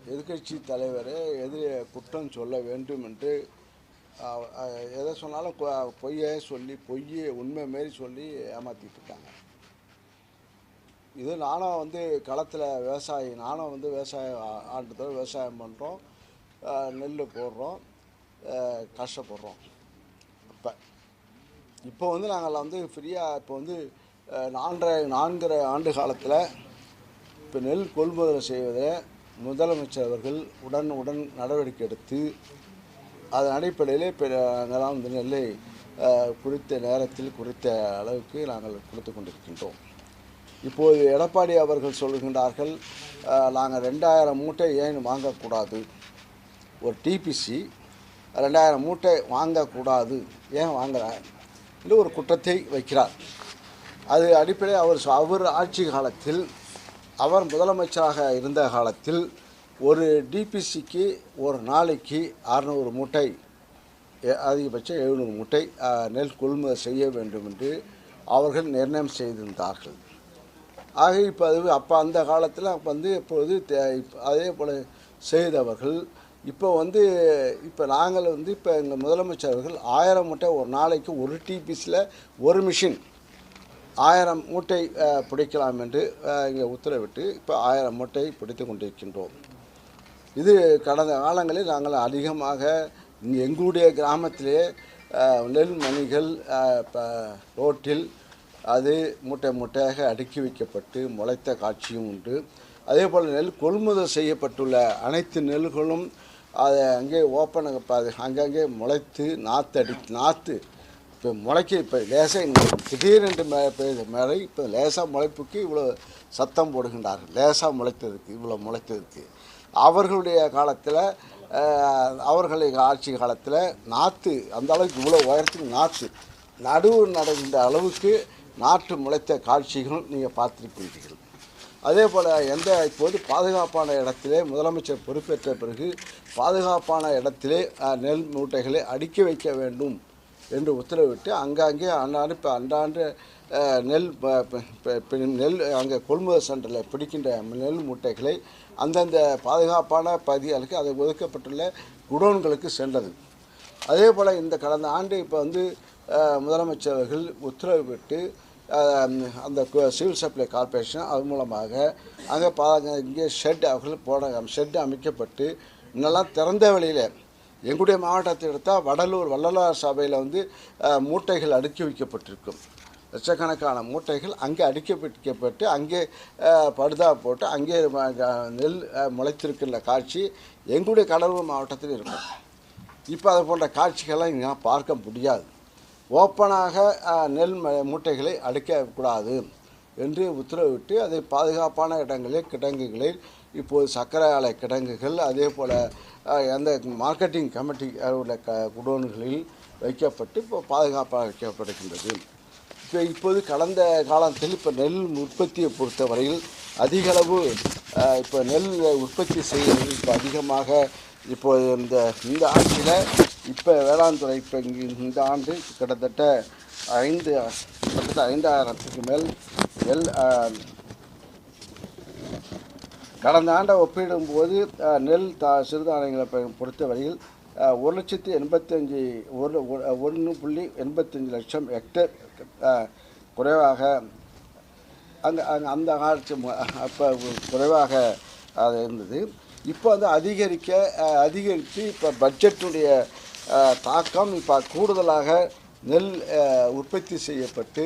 எதிர்க்கட்சி தலைவர் குற்றம் சொல்ல வேண்டும் என்று எதை சொன்னாலும் பொய்யே சொல்லி உண்மை மாரி சொல்லி ஏமாற்றிட்டு இருக்காங்க. இது நானும் களத்தில் விவசாயி, நானும் விவசாயம் ஆண்டுதோறும் விவசாயம் பண்ணுறோம், நெல் போடுறோம், கஷ்டப்படுறோம். இப்போ நாங்கள் ஃப்ரீயாக இப்போ 4.5 ஆண்டு காலத்தில் இப்போ நெல் கொள்முதல் செய்வதை முதலமைச்சர் அவர்கள் உடன் நடவடிக்கை எடுத்து அதன் அடிப்படையில் இப்போ நாங்கள்லாம் நெல்லை குறித்த நேரத்தில் குறித்த அளவுக்கு நாங்கள் கொடுத்து கொண்டிருக்கின்றோம். இப்போது எடப்பாடி அவர்கள் சொல்லுகின்றார்கள், நாங்கள் 2000 மூட்டை ஏன் வாங்கக்கூடாது, ஒரு டிபிசி 2000 மூட்டை வாங்கக்கூடாது, ஏன் வாங்குறார் என்று ஒரு குற்றத்தை வைக்கிறார். அது அடிப்படையில் அவர் ஆட்சி காலத்தில், அவர் முதலமைச்சராக இருந்த காலத்தில் ஒரு டிபிசிக்கு ஒரு நாளைக்கு 600 மூட்டை, அதிகபட்சம் 700 மூட்டை நெல் கொள்முதல் செய்ய வேண்டும் என்று அவர்கள் நிர்ணயம் செய்திருந்தார்கள். ஆக இப்போ அந்த காலத்தில் இப்போது அதே போல் செய்தவர்கள் இப்போ நாங்கள் இப்போ எங்கள் முதலமைச்சர்கள் 1000 மூட்டை ஒரு நாளைக்கு ஒரு டிபிசியில் ஒரு மிஷின் 1000 மூட்டை பிடிக்கலாம் என்று இங்கே உத்தரவிட்டு இப்போ 1000 மூட்டை பிடித்து கொண்டிருக்கின்றோம். இது கடந்த காலங்களில் நாங்கள் அதிகமாக எங்களுடைய கிராமத்திலே நெல் மணிகள் ரோட்டில் அது மூட்டையாக அடுக்கி வைக்கப்பட்டு முளைத்த காட்சியும் உண்டு. அதே போல் நெல் கொள்முதல் செய்யப்பட்டுள்ள அனைத்து நெல்களும் அதை அங்கே அங்கங்கே முளைத்து நாற்று இப்போ இப்போ லேசாக திடீரென்று மழை இப்போ லேசாக முளைப்புக்கு இவ்வளோ சத்தம் போடுகின்றார்கள். லேசாக முளைத்ததுக்கு இவ்வளோ முளைத்ததுக்கு அவர்களுடைய காலத்தில், அவர்களுடைய ஆட்சி காலத்தில் நாற்று அந்த அளவுக்கு இவ்வளோ உயரத்துக்கு நடுவு நடுகின்ற அளவுக்கு நாற்று முளைத்த காட்சிகள் நீங்கள் பார்த்துருப்பீர்கள். அதே போல் இப்போது பாதுகாப்பான இடத்திலே முதலமைச்சர் பொறுப்பேற்ற பிறகு பாதுகாப்பான இடத்திலே நெல் மூட்டைகளை அடுக்கி வைக்க வேண்டும் என்று உத்தரவிட்டு அங்கங்கே அன்றாண்டு நெல் அங்கே கொள்முதல் சென்டரில் பிடிக்கின்ற நெல் மூட்டைகளை அந்தந்த பாதுகாப்பான பகுதிகளுக்கு அதை ஒதுக்கப்பட்டுள்ள குடோன்களுக்கு சென்றது. அதே போல் இந்த கடந்த ஆண்டு இப்போ முதலமைச்சர்கள் உத்தரவிட்டு அந்த சிவில் சப்ளை கார்பரேஷன் அது மூலமாக அங்கே இங்கே ஷெட் அமைக்கப்பட்டு இன்னெல்லாம் திறந்த வெளியில் எங்களுடைய மாவட்டத்தை எடுத்தால் வள்ளலார் சபையில் மூட்டைகள் அடுக்கி வைக்கப்பட்டிருக்கும். லட்சக்கணக்கான மூட்டைகள் அங்கே அடுக்கி வைக்கப்பட்டு அங்கே படுதா போட்டு அங்கே நெல் முளைத்திருக்கின்ற காட்சி எங்களுடைய கடலூர் மாவட்டத்தில் இருக்கும். இப்போ அது போன்ற காட்சிகள்லாம் இங்கே பார்க்க முடியாது. ஓப்பனாக நெல் மூட்டைகளை அடைக்கக்கூடாது என்று உத்தரவிட்டு அதை பாதுகாப்பான கிடங்குகளில் இப்போது சர்க்கரை ஆலை கிடங்குகள், அதே போல் அந்த மார்க்கெட்டிங் கமிட்டி உள்ள குடோன்களில் வைக்கப்பட்டு இப்போ பாதுகாப்பாக வைக்கப்படுகின்றது. இப்போது கடந்த காலத்தில் இப்போ நெல் உற்பத்தியை பொறுத்தவரையில் அதிகளவு இப்போ நெல் உற்பத்தி செய்வது இப்போ அதிகமாக இப்போது இந்த ஆட்சியில் இப்போ வேளாண் துறை இப்போ இந்த ஆண்டு கிட்டத்தட்ட 5000க்கு மேல் நெல் கடந்த ஆண்டை ஒப்பிடும்போது நெல் சிறுதானியங்களை பொறுத்தவரையில் 1,85 லட்சம் ஹெக்டேர் குறைவாக அந்த ஆட்சி அப்போ குறைவாக அது இருந்தது. இப்போ அதிகரித்து இப்போ பட்ஜெட்டுடைய தாக்கம் இப்போ கூடுதலாக நெல் உற்பத்தி செய்யப்பட்டு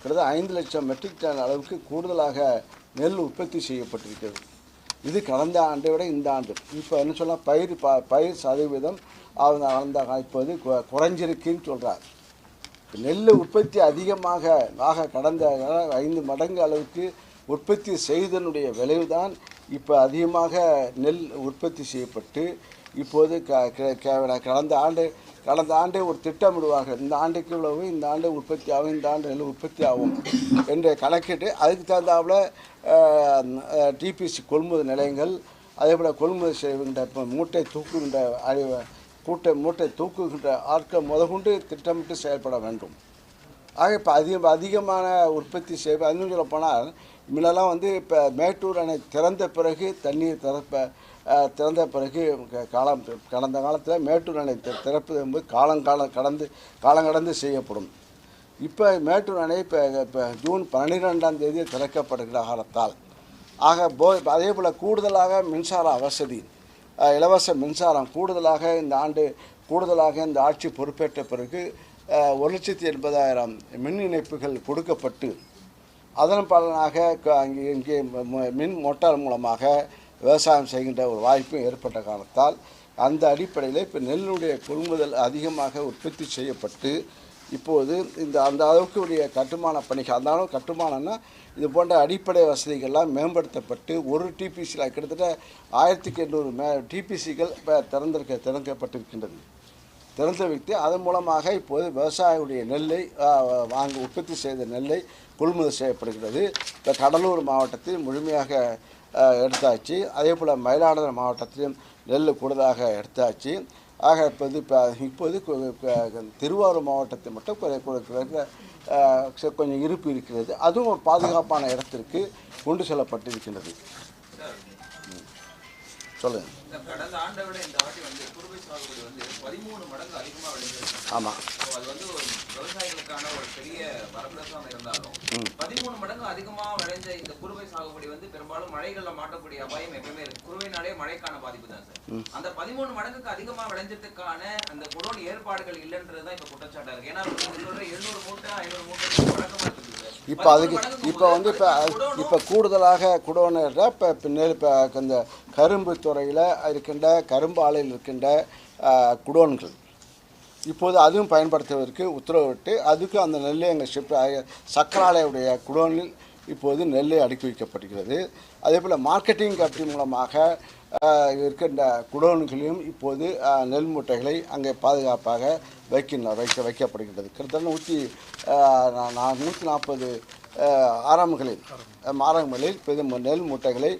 கிட்டத்தட்ட 5 லட்சம் மெட்ரிக் டன் அளவுக்கு கூடுதலாக நெல் உற்பத்தி செய்யப்பட்டிருக்கிறது. இது கடந்த ஆண்டை விட இந்த ஆண்டு இப்போ என்ன சொல்லலாம், பயிர் சதவீதம் இப்போது குறைஞ்சிருக்குன்னு சொல்கிறார். நெல் உற்பத்தி அதிகமாக கடந்த 5 மடங்கு அளவுக்கு உற்பத்தி செய்தனுடைய விளைவுதான் இப்போ அதிகமாக நெல் உற்பத்தி செய்யப்பட்டு இப்போது கடந்த ஆண்டே ஒரு திட்டமிடுவார்கள், இந்த ஆண்டுக்கு இவ்வளவு, இந்த ஆண்டு உற்பத்தி ஆகும், இந்த ஆண்டு நெல் உற்பத்தி ஆகும் என்று கணக்கிட்டு அதுக்கு தகுந்தாப்புல டிபிசி கொள்முதல் நிலையங்கள், அதே போல் கொள்முதல் செய்கின்ற மூட்டை தூக்குகின்ற ஆட்கள் முதற்கொண்டு திட்டமிட்டு செயல்பட வேண்டும். ஆக இப்போ அதிகமான உற்பத்தி செய்வது இன்னும் சொல்லப்போனால் முன்னெல்லாம் வந்து இப்போ மேட்டூர் அணை திறந்த பிறகு தண்ணீர் திறந்த பிறகு கடந்த காலத்தில் மேட்டூர் அணை திறப்பது என்பது காலங்கடந்து செய்யப்படும். இப்போ மேட்டூர் அணை இப்போ ஜூன் 12ஆம் தேதி திறக்கப்படுகிற காலத்தால் அதே போல் கூடுதலாக மின்சார வசதி இலவச மின்சாரம் கூடுதலாக இந்த ஆட்சி பொறுப்பேற்ற பிறகு 1,80,000 மின் இணைப்புகள் கொடுக்கப்பட்டு அதன் பலனாக இங்கே மின் மோட்டார் மூலமாக விவசாயம் செய்கின்ற ஒரு வாய்ப்பும் ஏற்பட்ட காரணத்தால் அந்த அடிப்படையில் இப்போ நெல்லுடைய கொள்முதல் அதிகமாக உற்பத்தி செய்யப்பட்டு இப்போது அந்த அளவுக்கு உடைய கட்டுமான பணிகள் அந்த அளவு கட்டுமானம்னா இது போன்ற அடிப்படை வசதிகள்லாம் மேம்படுத்தப்பட்டு ஒரு டிபிசியில் கிட்டத்தட்ட 1800 டிபிசிகள் இப்போ திறக்கப்பட்டிருக்கின்றது. திறந்து வைத்து அதன் மூலமாக இப்போது விவசாயியுடைய நெல்லை உற்பத்தி செய்த நெல்லை கொள்முதல் செய்யப்படுகிறது. இப்போ கடலூர் மாவட்டத்தில் முழுமையாக எடுத்தாச்சு. அதே போல் மயிலாடுதுறை மாவட்டத்திலும் நெல் கூடுதலாக எடுத்தாச்சு. ஆக இப்போது திருவாரூர் மாவட்டத்தில் மட்டும் கொஞ்சம் இருப்பு இருக்கிறது. அதுவும் ஒரு பாதுகாப்பான இடத்திற்கு கொண்டு செல்லப்பட்டிருக்கின்றது. சொல்லுங்க. கடந்த ஆண்டை விட இந்த வாட்டி வந்து குறுவை சாகுபடி வந்து 13 மடங்கு அதிகமாக விளைஞ்சிருக்கு. ஆமாம், அது வந்து ஒரு விவசாயிகளுக்கான ஒரு பெரிய வரப்பிரசாதம் இருந்தாலும் 13 மடங்கு அதிகமாக விளைஞ்ச இந்த குறுவை சாகுபடி வந்து பெரும்பாலும் மழைகளில் மாட்டக்கூடிய அபாயம் எப்பவுமே இருக்கு. குறுவைனாலே மழைக்கான பாதிப்பு தான் சார். அந்த 13 மடங்குக்கு அதிகமாக விளைஞ்சதுக்கான அந்த குடோன் ஏற்பாடுகள் இல்லைன்றது தான் இப்போ குற்றச்சாட்டாக இருக்கு. ஏன்னா சொல்ற 700 மூட்டை 500 மூட்டை வழக்கமாக இருக்குது. இப்போ கூடுதலாக குடோனர்ல இப்போ இந்த கரும்பு துறையில் இருக்கின்ற கரும்பு ஆலையில் இருக்கின்ற குடோன்கள் இப்போது அதுவும் பயன்படுத்துவதற்கு உத்தரவிட்டு அதுக்கு அந்த நெல்லை எங்கள் சக்கராலையுடைய குடோனில் இப்போது நெல்லை அடுக்கி வைக்கப்படுகிறது. அதே போல் மார்க்கெட்டிங் கமிட்டி மூலமாக இருக்கின்ற குடோன்களையும் இப்போது நெல் மூட்டைகளை அங்கே பாதுகாப்பாக வைக்கப்படுகின்றது. கிட்டத்தட்ட 140 ஆரம்பங்களில் இப்போ நெல் மூட்டைகளை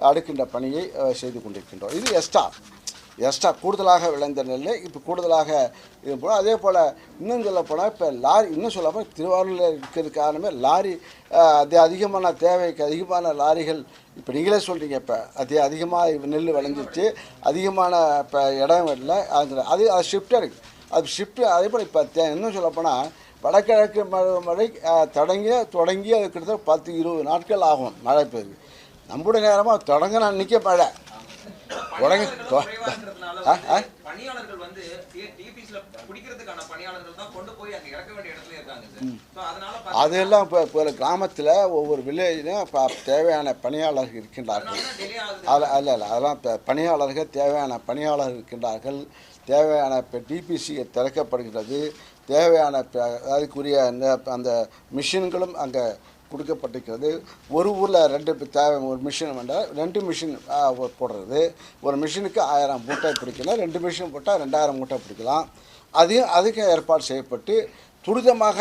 அடுக்கின்ற பணியை செய்து கொண்டிருக்கின்றோம். இது எக்ஸ்ட்ரா கூடுதலாக விளைந்த நெல்லை இப்போ கூடுதலாக இது போல். அதே போல் இன்னும் சொல்லப்போனால் இப்போ இன்னும் சொல்லப்போனால் திருவாரூரில் இருக்கிறது காரணமே லாரி அதிகமான தேவைக்கு அதிகமான லாரிகள் இப்போ நீங்களே சொல்கிறீங்க. இப்போ அதிகமாக நெல் விளைஞ்சிச்சு, அதிகமான இப்போ இடம் இல்லை, அது ஷிஃப்டாக இருக்குது. அது ஷிஃப்ட் அதே போல் இப்போ இன்னும் சொல்லப்போனால் வடகிழக்கு மழை தொடங்கி அது கிட்டத்தட்ட 10-20 நாட்கள் ஆகும் மழை பெய்யுது. நம்முடைய நேரமாக தொடங்கின அன்றைக்கே மழை பணியாளர்கள் வந்து டிபிசில குடிக்கிறதுக்கான பணியாளர்கள் தான் கொண்டு போய் அங்க இறக்க வேண்டிய இடத்துல இருக்காங்க. அதெல்லாம் இப்போ கிராமத்தில் ஒவ்வொரு வில்லேஜிலும் தேவையான பணியாளர்கள் இருக்கின்றார்கள். அதெல்லாம் பணியாளர்கள் தேவையான பணியாளர்கள் இருக்கின்றார்கள். தேவையான இப்போ டிபிசி திறக்கப்படுகிறது. தேவையான அதுக்குரிய அந்த மிஷின்களும் அங்கே கொடுக்கப்பட்டிருக்கிறது. ஒரு ஊரில் 2 தேவை. ஒரு மிஷின் வேண்டாம் 2 மிஷின் போடுறது. ஒரு மிஷினுக்கு 1000 மூட்டை பிடிக்கலாம். 2 மிஷின் போட்டால் 2000 மூட்டை பிடிக்கலாம். அதுக்கு ஏற்பாடு செய்யப்பட்டு துரிதமாக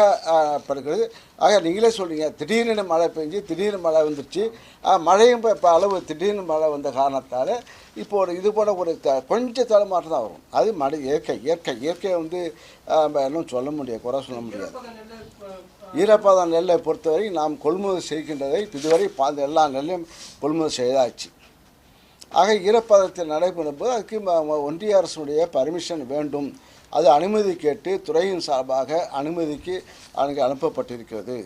படுகிறது. ஆக நீங்களே சொல்கிறீங்க, திடீர்னு மழை பெஞ்சு திடீர்னு மழை வந்துடுச்சு. மழையும் இப்போ அளவு திடீர்னு மழை வந்த காரணத்தால் இப்போ இது போல ஒரு கொஞ்சம் தடுமாற்றம் தான் வரும். அது மழை இயற்கை வந்து இன்னும் சொல்ல முடியாது, குறை சொல்ல முடியாது. ஈரப்பதம் நெல்லை பொறுத்தவரை நாம் கொள்முதல் செய்கின்றதை இதுவரை எல்லா நெல்லையும் கொள்முதல் செய்தாச்சு. ஆக ஈரப்பதத்தில் நடைபெறும் போது அதுக்கு ஒன்றிய அரசுடைய பர்மிஷன் வேண்டும். அது அனுமதி கேட்டு துறையின் சார்பாக அனுமதிக்கு அங்கே அனுப்பப்பட்டிருக்கிறது.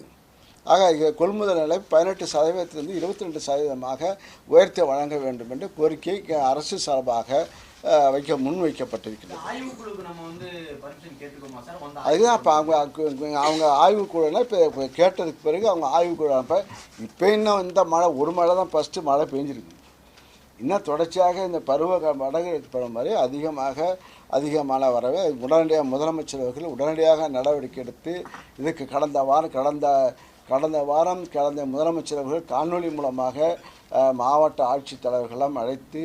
ஆக கொள்முதல் நிலை 18% 22% உயர்த்தி வழங்க வேண்டும் என்று கோரிக்கை அரசு சார்பாக முன்வைக்கப்பட்டிருக்கிறது. அதுதான் இப்போ அவங்க ஆய்வுக்குழுனா இப்போ கேட்டதுக்கு பிறகு அவங்க ஆய்வுக்குழு இப்போ இன்னும் இந்த மழை ஒரு மழை தான் ஃபஸ்ட்டு மழை பெஞ்சிருக்கு. இன்னும் தொடர்ச்சியாக இந்த வடகிழக்கு பருவமழை அதிகமான வரவே உடனடியாக முதலமைச்சர் அவர்கள் உடனடியாக நடவடிக்கை எடுத்து இதுக்கு கடந்த வாரம் முதலமைச்சர் அவர்கள் காணொலி மூலமாக மாவட்ட ஆட்சித்தலைவர்களெல்லாம் அழைத்து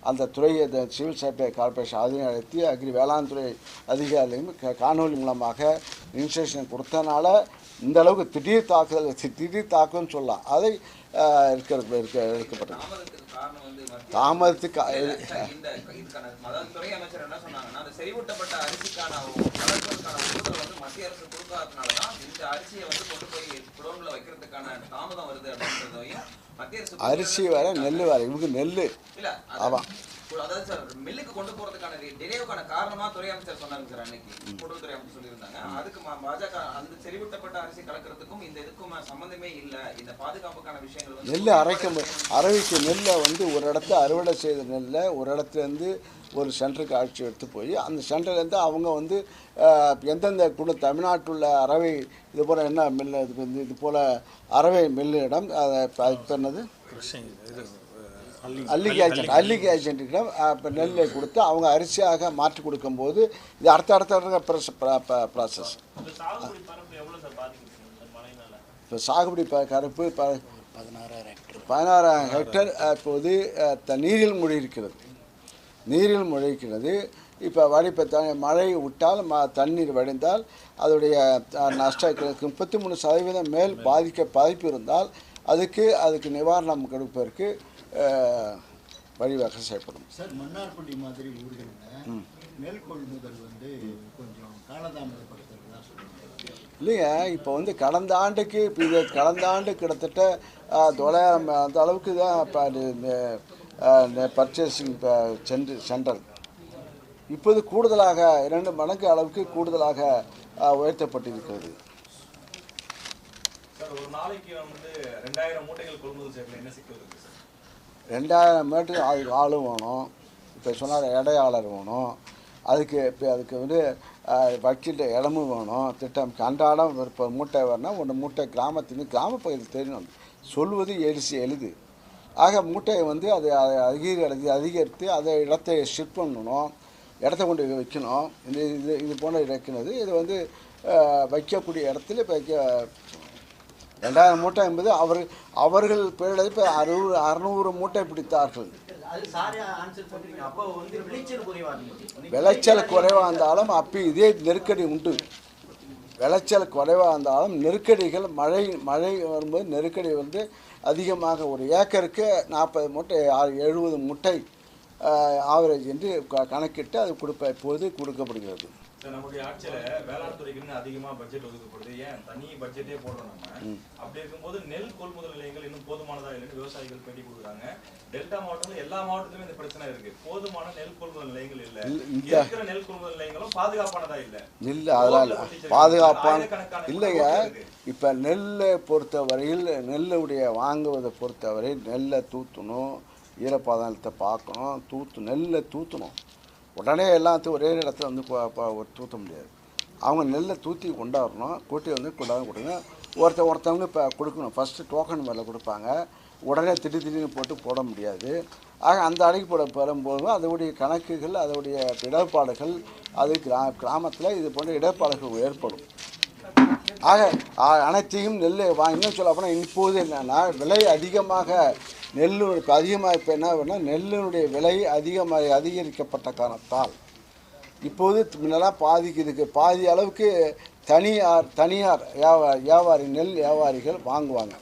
அந்த துறையை சிவில் சப்ளை கார்பரேஷன் அதையும் அழைத்து வேளாண் துறை அதிகாரிகளையும் காணொலி மூலமாக இன்ஸ்ட்ரக்ஷன் கொடுத்தனால இந்த அளவுக்கு திடீர் தாக்குதல்னு சொல்லலாம். அதை எடுக்கப்பட்டது. காரணம் வந்து தாமதத்துக்கு இந்த இதுக்கான அதாவது துறை அமைச்சர் என்ன சொன்னாங்கன்னா அந்த செறிவூட்டப்பட்ட அரிசிக்கான வளர்ப்பதற்கான ஒப்புதல் வந்து மத்திய அரசு கொடுக்காதனாலதான் இந்த அரிசியை வந்து கொண்டு போய் குடோன்ல வைக்கிறதுக்கான தாமதம் வருது அப்படின்றதையும் மத்திய அரசு அரிசி வேற நெல் வேற இவங்க நெல் இல்ல ஆமாம் அதாவது சார் மில்லுக்கு கொண்டு போறதுக்கான டிலேவுக்கான காரணமா துறை அமைச்சர் சொன்னாங்க சார் அன்னைக்கு கூட்டுறவுத்துறை அமைச்சர் சொல்லியிருந்தாங்க. அதுக்கு பாஜக அந்த செறிவூட்டப்பட்ட அரிசி கலக்கிறதுக்கும் இந்த இதுக்கும் சம்பந்தமே இல்லை, இந்த பாதுகாப்புக்கான விஷயங்கள் வந்து நெல் அரைக்க நெல்லை வந்து ஒரு இடத்துல அறுவடை செய்த நெல்லை ஒரு இடத்துலேருந்து ஒரு சென்டருக்கு அழைச்சி எடுத்து போய் அந்த சென்டர்லேருந்து அவங்க வந்து எந்தெந்த தமிழ்நாட்டில் உள்ள அரவை இது போல் என்ன மில் இது போல் அரவை மில்லிடம் அதுக்கு என்னது அல்லிகை ஏஜென்ட்டிடம் இப்போ நெல்லை கொடுத்து அவங்க அரிசியாக மாற்றி கொடுக்கும்போது இது அடுத்த ப்ராசஸ். இப்போ சாகுபடி கருப்பு 16,000 ஹெக்டர் இப்போது நீரில் மூழ்கியிருக்கிறது. இப்போ மழை விட்டால் தண்ணீர் வடிந்தால் அதோடைய நஷ்டம் 33% மேல் பாதிப்பு இருந்தால் அதுக்கு நிவாரணம் கொடுப்பதற்கு வழிவகை செய்யப்படும். சார், மன்னார்குடி மாதிரி ஊர்களில் நெல் கொள்முதல் வந்து கொஞ்சம் காலதாமதப்படுத்துறதா சொல்லுவாங்க. இல்லைங்க, இப்போ வந்து கடந்த ஆண்டு கிட்டத்தட்ட 9,000 அந்த அளவுக்கு தான் இப்போ பர்ச்சேசிங் சென்டர் இப்போது கூடுதலாக 2 மடங்கு அளவுக்கு கூடுதலாக உயர்த்தப்பட்டிருக்கிறது. ஒரு நாளைக்கு வந்து 2000 மூட்டைகள் கொள்முதல் செய்யணும், என்ன சிக்கல் இருக்குது சார்? 2000 மீட்டர் அதுக்கு ஆளும் வேணும், இப்போ சொன்னார் இடையாளர் வேணும், அதுக்கு வந்து வக்கீல் இடமும் வேணும், திட்டம் அன்றாடம் இப்போ மூட்டை வரணும். ஒன்று மூட்டை கிராமப்பகுதியில் தெரியணும், சொல்வது எளிது. ஆக மூட்டையை வந்து அதை அதிகரித்து அதை இடத்தை ஷிஃப்ட் பண்ணணும், இடத்த கொண்டு வைக்கணும். இது போன்ற வைக்கிறது இது வந்து வைக்கக்கூடிய இடத்துல இப்போ 2000 மூட்டை என்பது அவர்கள் பேரில் இப்போ 600 மூட்டை பிடித்தார்கள். விளைச்சல் குறைவாக இருந்தாலும் அப்போ இதே நெருக்கடி உண்டு. விளைச்சல் குறைவாக இருந்தாலும் நெருக்கடிகள் மழை வரும்போது நெருக்கடி வந்து அதிகமாக ஒரு ஏக்கருக்கு 40 மூட்டை 70 மூட்டை ஆவரேஜ் என்று கணக்கிட்டு அது இப்போது கொடுக்கப்படுகிறது. நம்முடைய ஆட்சியில வேளாண் துறைக்கு அதிகமா பட்ஜெட் ஒதுக்கப்படுது, ஏன் தனி பட்ஜெட்டே போடுறோம் நம்ம. அப்படி இருக்கும்போது நெல் கொள்முதல் நிலையங்கள் இன்னும் போதுமானதா இல்லைன்னு விவசாயிகள் பேட்டி கொடுக்குறாங்க. டெல்டா மாவட்டத்துல எல்லா மாவட்டத்திலும் இந்த பிரச்சனை இருக்கு, போதுமான நெல் கொள்முதல் நிலையங்கள் இல்ல, இருக்கிற நெல் கொள்முதல் நிலையங்களும் பாதுகாப்பானதா இல்ல. அதனால பாதுகாப்பான இல்லைங்க. இப்ப நெல்லை பொறுத்தவரையில் நெல்லுடைய வாங்குவதை பொறுத்தவரை நெல்லை தூத்தணும், ஈரப்பதத்தை பார்க்கணும், நெல்லை தூத்தணும். உடனே எல்லாத்தையும் ஒரே இடத்துல வந்து தூத்த முடியாது. அவங்க நெல்லை தூத்தி கொண்டாடணும், கூட்டி வந்து கொடுங்க. ஒருத்தவங்க இப்போ கொடுக்கணும், ஃபஸ்ட்டு டோக்கன் மேலே கொடுப்பாங்க, உடனே திடீர்னு போட முடியாது. ஆக அந்த அடிக்கு பெறும்போது அதோடைய கணக்குகள் அதோடைய இடர்பாடுகள் அது கிராமத்தில் இது போன்ற இடர்பாடுகள் ஏற்படும். ஆக அனைத்தையும் இன்னும் சொல்ல போனால் இப்போது என்னென்னா விலை அதிகமாக இப்போ என்ன வேணால் நெல்லினுடைய விலை அதிகரிக்கப்பட்ட காரணத்தால் இப்போது முன்னெல்லாம் பாதி அளவுக்கு தனியார் நெல் வியாபாரிகள் வாங்குவாங்க.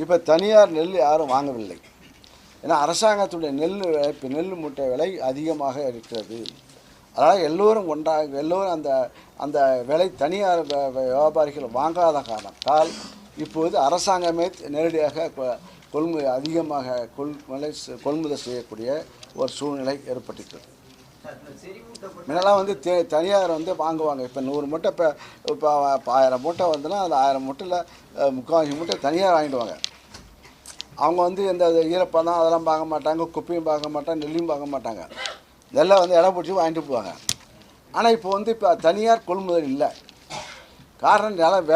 இப்போ தனியார் நெல் யாரும் வாங்கவில்லை, ஏன்னா அரசாங்கத்துடைய நெல் மூட்டை விலை அதிகமாக இருக்கிறது. அதனால் எல்லோரும் அந்த விலை தனியார் வியாபாரிகள் வாங்காத காரணத்தால் இப்போது அரசாங்கமே நேரடியாக அதிகமாக கொள்முதல் செய்யக்கூடிய ஒரு சூழ்நிலை ஏற்பட்டிருக்கிறது. முன்னெல்லாம் வந்து தனியார் வந்து வாங்குவாங்க. இப்போ 100 மூட்டை இப்போ 1000 மூட்டை வந்துன்னா அதில் 1000 மூட்டையில் 3/4 மூட்டை தனியார் வாங்கிடுவாங்க. அவங்க வந்து இந்த ஈரப்பதம் அதெல்லாம் பார்க்க மாட்டாங்க, குப்பையும் பார்க்க மாட்டாங்க, நெல்லையும் பார்க்க மாட்டாங்க, நெல்லை வந்து இடம் பிடிச்சி வாங்கிட்டு போவாங்க. ஆனால் இப்போ வந்து தனியார் கொள்முதல் இல்லை. காரணம்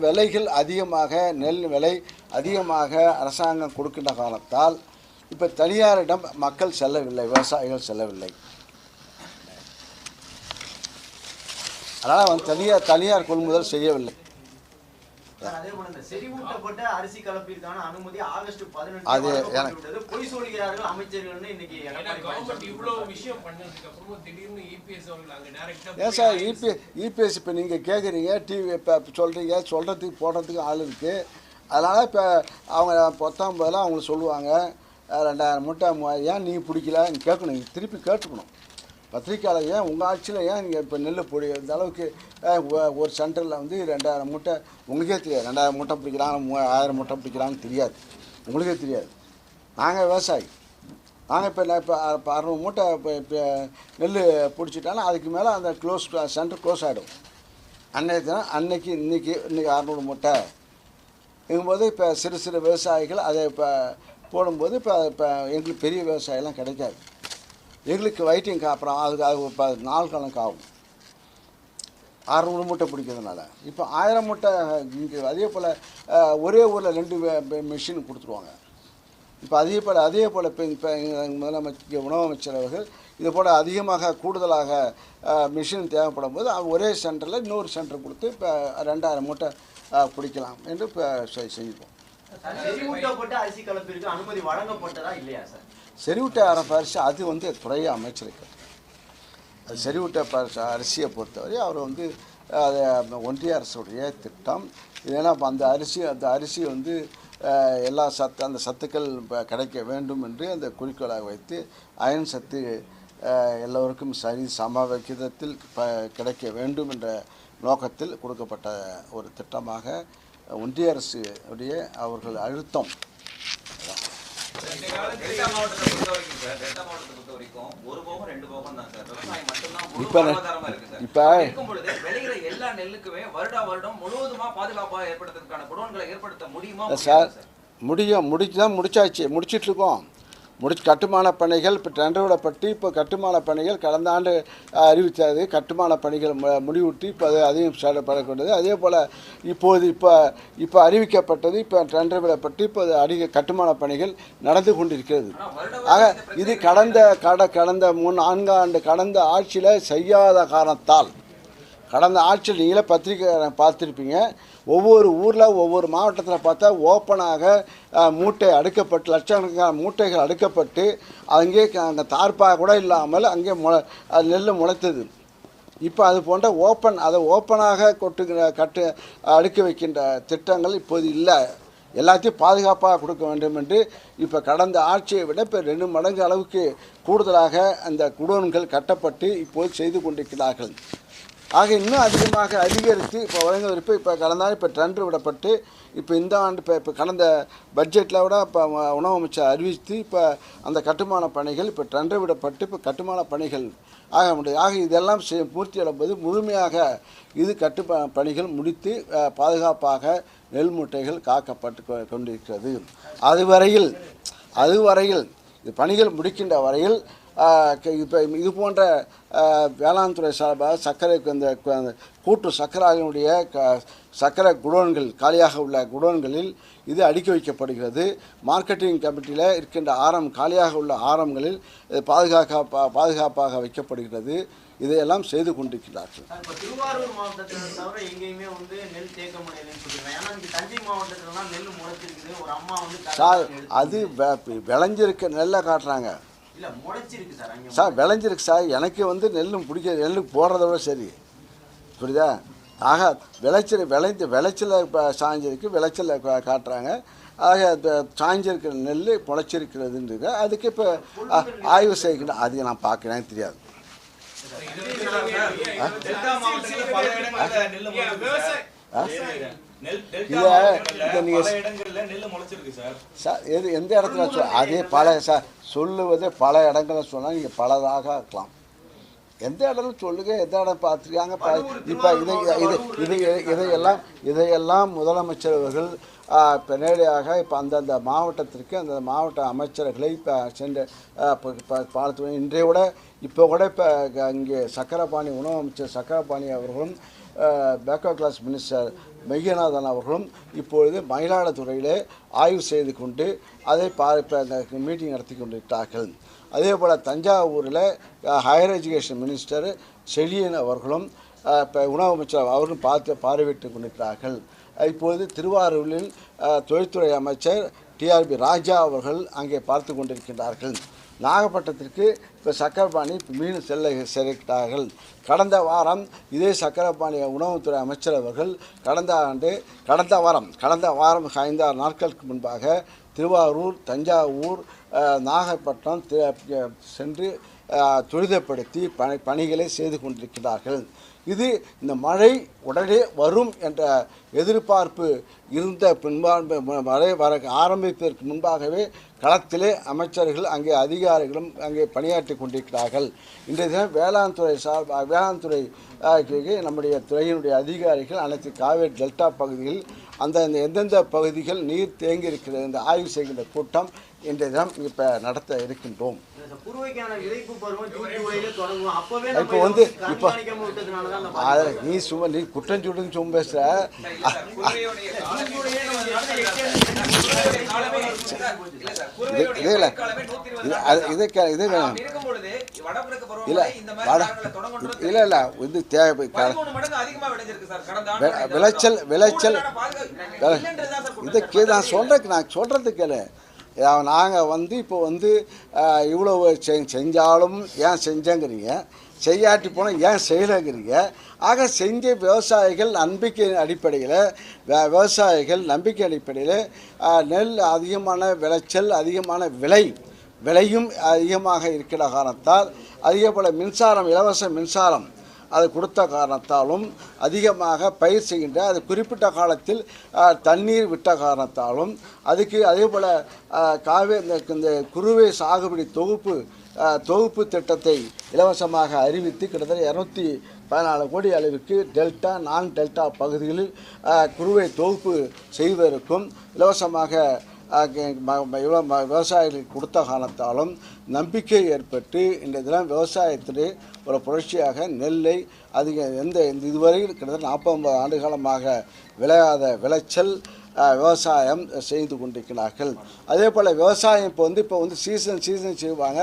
விலைகள் அதிகமாக நெல் விலை அதிகமாக அரசாங்கம் கொடுக்கின்ற காரணத்தால் இப்போ தனியாரிடம் மக்கள் செல்லவில்லை, விவசாயிகள் செல்லவில்லை. அதனால் வந்து தனியார் கொள்முதல் செய்யவில்லை. அரிசி கலப்பிற்கான அனுமதி ஆகஸ்ட் 18 அது பொய் சொல்கிறார்கள் அமைச்சர்கள். ஏன் சார் இபிஎஸ் இப்போ நீங்கள் கேட்குறீங்க, டிவி இப்போ சொல்கிறதுக்கு போடுறதுக்கு ஆள் இருக்குது. அதனால் இப்போ அவங்க 19 அவங்களுக்கு சொல்லுவாங்க, 2000 மூட்டை ஏன் நீ பிடிக்கல நீ கேட்கணும், நீ திருப்பி கேட்டுக்கணும். பத்திரிக்கையாளர் ஏன் உங்கள் ஆட்சியில் ஏன் நீங்கள் இப்போ நெல் பொடி இந்த அளவுக்கு ஒரு சென்டரில் வந்து 2000 மூட்டை உங்களுக்கே தெரியாது. 2000 மூட்டை பிடிக்கிறாங்க, 3000 மூட்டை பிடிக்கிறாங்கன்னு தெரியாது, உங்களுக்கே தெரியாது. நாங்கள் விவசாயி, நாங்கள் இப்போ 600 மூட்டை இப்போ நெல் பிடிச்சிட்டாலும் அதுக்கு மேலே அந்த சென்டர் க்ளோஸ் ஆகிடும். அன்னைக்கு இன்றைக்கி 600 மூட்டை இருக்கும்போது இப்போ சிறு சிறு விவசாயிகள் அதை இப்போ போடும்போது இப்போ எங்களுக்கு பெரிய விவசாயம்லாம் கிடைக்காது. எங்களுக்கு வெயிட்டிங் அப்புறம் அது இப்போ நாள் கணக்கு ஆகும் 600 மூட்டை பிடிக்கிறதுனால. இப்போ 1000 மூட்டை இங்கே அதே போல் ஒரே ஊரில் 2 மிஷின் கொடுத்துருவாங்க. இப்போ அதே போல் இப்போ முதலமைச்சர் உணவு அமைச்சர் அவர்கள் இது போல் அதிகமாக கூடுதலாக மிஷின் தேவைப்படும் போது ஒரே சென்டரில் இன்னொரு சென்டர் கொடுத்து இப்போ 2000 மூட்டை பிடிக்கலாம் என்று இப்போ செஞ்சுப்போம். செறிவூட்டப்பட்ட அரிசி கலப்பிற்கு அனுமதி வழங்கப்பட்டதா இல்லையா சார்? செறிவூட்ட அரிசி அது வந்து துறை அமைச்சிருக்கு. அது செறிவூட்ட அரிசியை பொறுத்தவரை அவர் வந்து அது ஒன்றிய அரசுடைய திட்டம். ஏன்னா அந்த அரிசி வந்து எல்லா அந்த சத்துக்கள் கிடைக்க வேண்டும் என்று அந்த குறிக்கோளாக வைத்து அயன் சத்து எல்லோருக்கும் சம விகிதத்தில் கிடைக்க வேண்டும் என்ற நோக்கத்தில் கொடுக்கப்பட்ட ஒரு திட்டமாக ஒன்றிய அரசு உடைய அவர்கள் அழுத்தம். டெல்டா மாவட்டத்தை பொறுத்த வரைக்கும் ஒரு போகம் 2 போகம் தான் சார். விவசாயம் மட்டும்தான் முழு இப்போ வாழ்வாதாரமா இருக்கு சார். இப்போ இருக்கும் பொழுது விளைகிற எல்லா நெல்லுக்குமே வருடம் முழுவதுமா பாதுகாப்பா ஏற்படுத்துறதுக்கான குடோன்களை ஏற்படுத்த முடியுமா? சார் முடிச்சிட்ருக்கோம். கட்டுமான பணிகள் இப்போ டெண்டர் விடப்பட்டு இப்போ கட்டுமான பணிகள் கடந்த ஆண்டு அறிவித்தது. கட்டுமான பணிகள் முடிவுட்டு இப்போ அதையும் படக்கூடியது. அதே போல் இப்போ அறிவிக்கப்பட்டது. இப்போ டெண்டர் விடப்பட்டு இப்போ கட்டுமான பணிகள் நடந்து கொண்டிருக்கிறது. ஆக இது கடந்த 4 ஆண்டு கடந்த ஆட்சியில் செய்யாத காரணத்தால், கடந்த ஆட்சியில் நீங்களே பத்திரிக்கை பார்த்துருப்பீங்க, ஒவ்வொரு ஊரில் ஒவ்வொரு மாவட்டத்தில் பார்த்தா ஓப்பனாக மூட்டை அடுக்கப்பட்டு லட்சக்கணக்கான மூட்டைகள் அடுக்கப்பட்டு அங்கே அங்கே தார்ப்பாக கூட இல்லாமல் அங்கே நெல் முளைத்தது. இப்போ அது போன்ற அதை ஓப்பனாக அடுக்கி வைக்கின்ற திட்டங்கள் இப்போது இல்லை. எல்லாத்தையும் பாதுகாப்பாக கொடுக்க வேண்டும் என்று இப்போ கடந்த ஆட்சியை விட இப்போ 2 மடங்கு அளவுக்கு கூடுதலாக அந்த குடோன்கள் கட்டப்பட்டு இப்போது செய்து கொண்டிருக்கிறார்கள். ஆக இன்னும் அதிகமாக அதிகரித்து இப்போ வழங்குவதற்கு இப்போ கடந்த ஆண்டு இப்போ டெண்டர் விடப்பட்டு இப்போ இந்த ஆண்டு இப்போ கடந்த பட்ஜெட்டில் விட இப்போ உணவு அமைச்சர் அறிவித்து இப்போ அந்த கட்டுமான பணிகள் இப்போ டெண்டர் விடப்பட்டு இப்போ கட்டுமான பணிகள் ஆக முடியும். ஆக இதெல்லாம் பூர்த்தி அடைம்போது முழுமையாக இது பணிகள் முடித்து பாதுகாப்பாக நெல் மூட்டைகள் காக்கப்பட்டு கொண்டிருக்கிறது. அதுவரையில் இது பணிகள் முடிக்கின்ற வரையில் இப்போ இது போன்ற வேளாண் துறை சார்பாக சர்க்கரைக்கு அந்த கூட்டு சர்க்கரையினுடைய சர்க்கரை குடோன்கள் காலியாக உள்ள குடோன்களில் இது அடுக்கி வைக்கப்படுகிறது. மார்க்கெட்டிங் கமிட்டியில் இருக்கின்ற காலியாக உள்ள ஆரம்களில் பாதுகாப்பாக வைக்கப்படுகிறது. இதையெல்லாம் செய்து கொண்டிருக்கிறார்கள். இப்போ திருவாரூர் மாவட்டத்தில் தவிர எங்கேயுமே வந்து நெல் தேக்க முடியலன்னு சொல்லிடுறாங்க. ஏன்னா இங்கே தஞ்சை மாவட்டத்திலலாம் நெல் முளைச்சிருக்குது. ஒரு அம்மா வந்து சார் அது விளைஞ்சிருக்க நெல்லை காட்டுறாங்க. இல்லை முளைச்சிருக்கு சார். அங்கே சார் விளைஞ்சிருக்கு சார். எனக்கு வந்து நெல் போடுறத விட சரி, புரியுதா? ஆக விளைச்சல் இப்போ சாய்ஞ்சிருக்கு, விளைச்சல் காட்டுறாங்க. ஆக சாய்ஞ்சிருக்கிற நெல் முளைச்சிருக்கிறதுன்றது அதுக்கு இப்போ ஆய்வு செய்யணும். அது நான் பார்க்குறேன், தெரியாது. எந்த இடத்துல அதே சார் சொல்லுவது பல இடங்களில் சொன்னால் நீங்கள் பலதாக இருக்கலாம். எந்த இடத்துல சொல்லுங்க, எந்த இடம் பார்த்துருக்காங்க. இப்போ இதையெல்லாம் முதலமைச்சர் அவர்கள் இப்போ நேரடியாக இப்போ அந்தந்த மாவட்டத்திற்கு அந்த மாவட்ட அமைச்சர்களை இப்போ சென்று பார்த்து இன்றைய விட இப்போ இங்கே சக்கரபாணி உணவு அமைச்சர் சக்கரபாணி அவர்களும் பேக்வர்ட் கிளாஸ் மினிஸ்டர் மெய்யநாதன் அவர்களும் இப்பொழுது மயிலாடுதுறையிலே ஆய்வு செய்து கொண்டு அதை மீட்டிங் நடத்தி கொண்டிருக்கிறார்கள். அதே போல் தஞ்சாவூரில் ஹையர் எஜுகேஷன் மினிஸ்டர் செழியன் அவர்களும் இப்போ உணவு அமைச்சர் அவர்களும் பார்வையிட்டு கொண்டிருக்கிறார்கள். இப்பொழுது திருவாரூரில் தொழில்துறை அமைச்சர் டிஆர்பி ராஜா அவர்கள் அங்கே பார்த்து கொண்டிருக்கின்றார்கள். நாகப்பட்டினத்திற்கு இப்போ சக்கரபாணி மீன் செல்கிறார்கள். கடந்த வாரம் இதே சக்கரபாணி உணவுத்துறை அமைச்சர் அவர்கள் கடந்த வாரம் 5-6 நாட்களுக்கு முன்பாக திருவாரூர், தஞ்சாவூர், நாகப்பட்டினம் சென்று துரிதப்படுத்தி பணிகளை செய்து கொண்டிருக்கிறார்கள். இது இந்த மழை உடனே வரும் என்ற எதிர்பார்ப்பு இருந்த மழை வர ஆரம்பிப்பதற்கு முன்பாகவே களத்திலே அமைச்சர்கள் அங்கே அதிகாரிகளும் அங்கே பணியாற்றி கொண்டிருக்கிறார்கள். இன்றைய தினம் வேளாண் துறை நம்முடைய துறையினுடைய அதிகாரிகள் அனைத்து காவேரி டெல்டா பகுதியில் எந்தெந்த பகுதிகள் நீர் தேங்கி இருக்கிறது இந்த ஆய்வு செய்கின்ற கூட்டம் இன்றைய தினம் இப்போ நடத்த இருக்கின்றோம். இப்போ வந்து இப்போ நீ குற்றம் சுடுன்னு சும்மா பேசுற. நான் சொல்றதுக்கு நாங்கள் வந்து இப்போ வந்து இவ்வளோ செஞ்சாலும் ஏன் செஞ்சேங்கிறீங்க, செய்யாட்டி போனால் ஏன் செய்யலைங்கிறீங்க. ஆக செஞ்ச விவசாயிகள் நம்பிக்கையின் அடிப்படையில் நெல் அதிகமான விளைச்சல், அதிகமான விலையும் அதிகமாக இருக்கிற காரணத்தால் அதிக போல் மின்சாரம், இலவச மின்சாரம் அது கொடுத்த காரணத்தாலும் அதிகமாக பயிர் செய்கின்ற அது குறிப்பிட்ட காலத்தில் தண்ணீர் விட்ட காரணத்தாலும் அதுக்கு அதே போல் இந்த குறுவை சாகுபடி தொகுப்பு திட்டத்தை இலவசமாக அறிவித்து கிட்டத்தட்ட 214 கோடி அளவுக்கு டெல்டா நான் டெல்டா பகுதிகளில் குறுவை தொகுப்பு செய்வதற்கும் இலவசமாக விவசாயிகளுக்கு கொடுத்த காரணத்தாலும் நம்பிக்கை ஏற்பட்டு இந்த தினம் விவசாயத்திலே ஒரு புரட்சியாக நெல்லை இதுவரை கிட்டத்தட்ட 49 ஆண்டு காலமாக விளையாத விளைச்சல் விவசாயம் செய்து கொண்டிருக்கிறார்கள். அதே போல் விவசாயம் இப்போ வந்து சீசன் செய்வாங்க.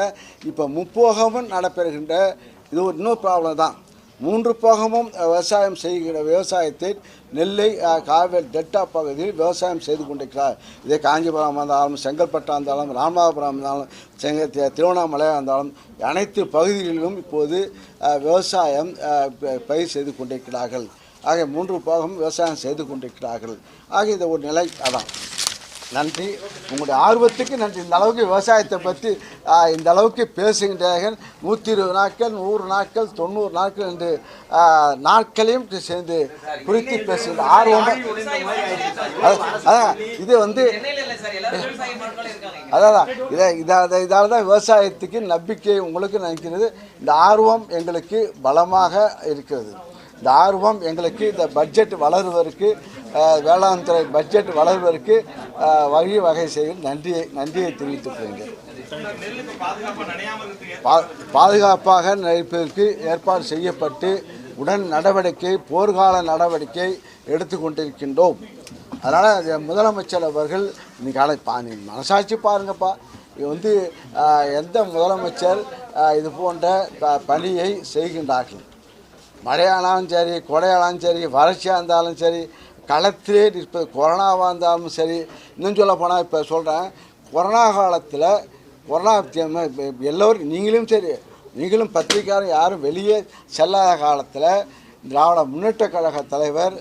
இப்போ முப்போகமும் நடைபெறுகின்ற இது ஒரு இன்னொரு ப்ராப்ளம் தான். 3 போகமும் விவசாயம் செய்கிற விவசாயத்தை நெல்லை காவேரி டெல்டா பகுதியில் விவசாயம் செய்து கொண்டிருக்கிறார். இதே காஞ்சிபுரம் இருந்தாலும், செங்கல்பட்டாக இருந்தாலும், ராமநாதபுரம் இருந்தாலும், திருவண்ணாமலையாக இருந்தாலும் அனைத்து பகுதிகளிலும் இப்போது விவசாயம் பயிர் செய்து கொண்டிருக்கிறார்கள். ஆக 3 போகமும் விவசாயம் செய்து கொண்டிருக்கிறார்கள். ஆக இந்த ஒரு நிலை அதான். நன்றி, உங்களுடைய ஆர்வத்துக்கு நன்றி. இந்த அளவுக்கு விவசாயத்தை பற்றி இந்த அளவுக்கு பேசுகின்றார்கள். 120 நாட்கள், 100 நாட்கள், 90 நாட்கள் என்று நாட்களையும் சேர்ந்து குறித்து பேசுகின்ற ஆர்வம். அதான் இது வந்து இதால் தான் விவசாயத்துக்கு நம்பிக்கை உங்களுக்கு நினைக்கிறது. இந்த ஆர்வம் எங்களுக்கு பலமாக இருக்கிறது. இந்த ஆர்வம் எங்களுக்கு இந்த பட்ஜெட் வளருவதற்கு, வேளாண் துறை பட்ஜெட் வளர்வதற்கு வகை செய்யும் நன்றியை தெரிவித்துக்கிறேன். பாதுகாப்பாக நடிப்பதற்கு ஏற்பாடு செய்யப்பட்டு போர்க்கால நடவடிக்கை எடுத்துக்கொண்டிருக்கின்றோம். அதனால் முதலமைச்சர் அவர்கள் இன்னைக்கு மனசாட்சி பாருங்கப்பா, இது வந்து எந்த முதலமைச்சர் இது போன்ற பணியை செய்கின்றார்கள்? மழையானாலும் சரி, கொடையானாலும் சரி, வறட்சியாக இருந்தாலும் சரி, களத்திலே நிற்பது, கொரோனாவாக இருந்தாலும் சரி. இன்னும் சொல்ல போனால் இப்போ சொல்கிறேன், கொரோனா காலத்தில் எல்லோரும் நீங்களும் பத்திரிக்கையாரும் யாரும் வெளியே செல்லாத காலத்தில் திராவிட முன்னேற்ற கழக தலைவர்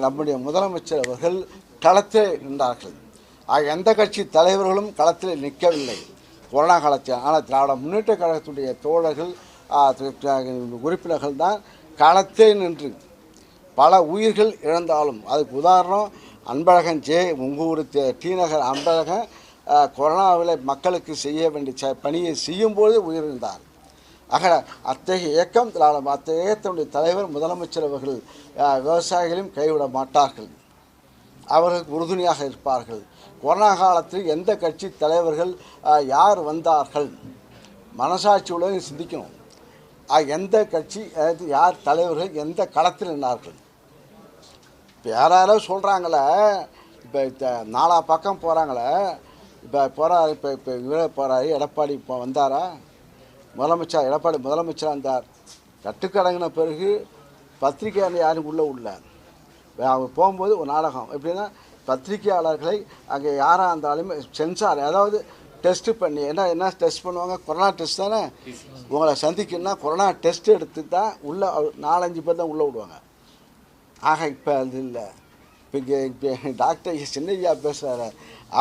நம்முடைய முதலமைச்சர் அவர்கள் களத்தில் நின்றார்கள். எந்த கட்சி தலைவர்களும் களத்தில் நிற்கவில்லை கொரோனா காலத்தில். ஆனால் திராவிட முன்னேற்ற கழகத்துடைய தோழர்கள் உறுப்பினர்கள் தான் களத்தில் நின்று பல உயிர்கள் இழந்தாலும், அதுக்கு உதாரணம் அன்பழகன் உங்கள் ஊர் டி நகர் அன்பழகன் கொரோனாவில் மக்களுக்கு செய்ய வேண்டிய பணியை செய்யும்போது உயிரிழந்தார். ஆக அத்தகைய இயக்கம் அத்தகைய இயக்கத்தினுடைய தலைவர் முதலமைச்சர் அவர்கள் விவசாயிகளையும் கைவிட மாட்டார்கள், அவர்களுக்கு உறுதுணையாக இருப்பார்கள். கொரோனா காலத்தில் எந்த கட்சி தலைவர்கள் யார் வந்தார்கள், மனசாட்சியுடன் சிந்திக்கணும். எந்த கட்சி யார் தலைவர்கள் எந்த களத்தில் நின்றார்கள்? இப்போ யாராரோ சொல்கிறாங்களே, இப்போ 4 பக்கம் போகிறாங்களே, இப்போ இவரே போகிறாரு, எடப்பாடி இப்போ வந்தாரா? எடப்பாடி முதலமைச்சராக இருந்தார். கட்டுக்கடங்கின பிறகு பத்திரிகையாளர் யாரும் உள்ள அவர் போகும்போது ஒரு நாடகம் எப்படின்னா, பத்திரிகையாளர்களை அங்கே யாராக இருந்தாலும் சென்சார், அதாவது டெஸ்ட்டு பண்ணி என்ன டெஸ்ட் பண்ணுவாங்க? கொரோனா டெஸ்ட் தானே. உங்களை சந்திக்கணும்னா கொரோனா டெஸ்ட் எடுத்து தான் உள்ளே 4-5 பேர் தான் உள்ளே விடுவாங்க. ஆக இப்போ அது இல்லை. இப்போ டாக்டர் சின்னையா பேசுகிறாரு,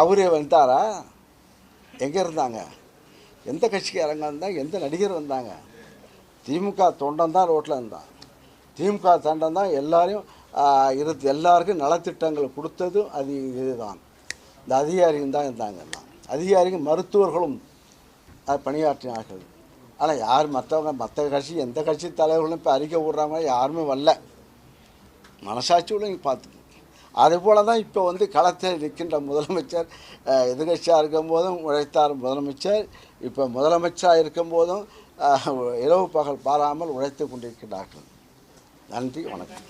அவரே வந்தாரா? எங்கே இருந்தாங்க? எந்த கட்சிக்காரங்க இருந்தாங்க? எந்த நடிகர் வந்தாங்க? திமுக தொண்டன் தான் ரோட்டில் இருந்தான். திமுக தொண்டன் தான் எல்லாரையும் எல்லாருக்கும் நலத்திட்டங்கள் கொடுத்ததும் அது இதுதான். இந்த அதிகாரிகள் தான் இருந்தாங்க. அதிகாரிகள் மருத்துவர்களும் அது பணியாற்றினார்கள். ஆனால் யார் மற்ற கட்சி எந்த கட்சி தலைவர்களும் இப்போ அறிக்கை விடுறாங்க யாருமே வரல. மனசாட்சியோடு நீங்கள் பார்த்துக்கணும். அதுபோல் தான் இப்போ வந்து களத்தில் நிற்கின்ற முதலமைச்சர் எதிர்கட்சியாக இருக்கும்போதும் உழைத்தார் முதலமைச்சர். இப்போ முதலமைச்சராக இருக்கும்போதும் இரவு பகல் பாராமல் உழைத்து கொண்டிருக்கிறார்கள். நன்றி, வணக்கம்.